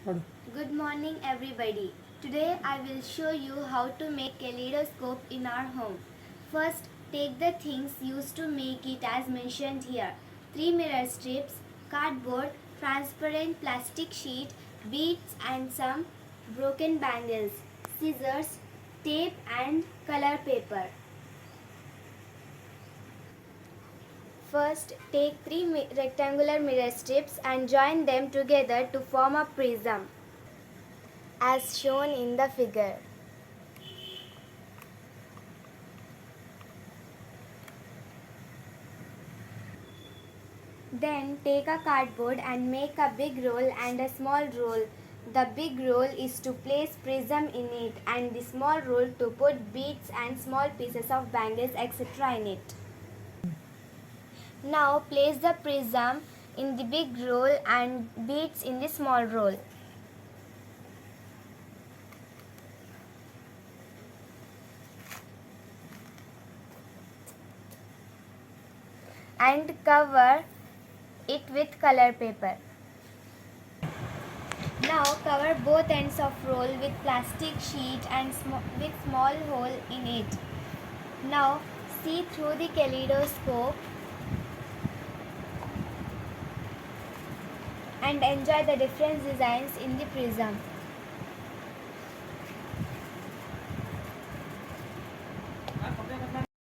Good morning everybody. Today I will show you how to make kaleidoscope in our home. First, take the things used to make it as mentioned here. 3 mirror strips, cardboard, transparent plastic sheet, beads and some broken bangles, scissors, tape and color paper. First, take 3 rectangular mirror strips and join them together to form a prism, as shown in the figure. Then take a cardboard and make a big roll and a small roll. The big roll is to place prism in it and the small roll to put beads and small pieces of bangles etc. in it. Now place the prism in the big roll and beads in the small roll. And cover it with color paper. Now cover both ends of roll with plastic sheet and with small hole in it. Now see through the kaleidoscope and enjoy the different designs in the prism.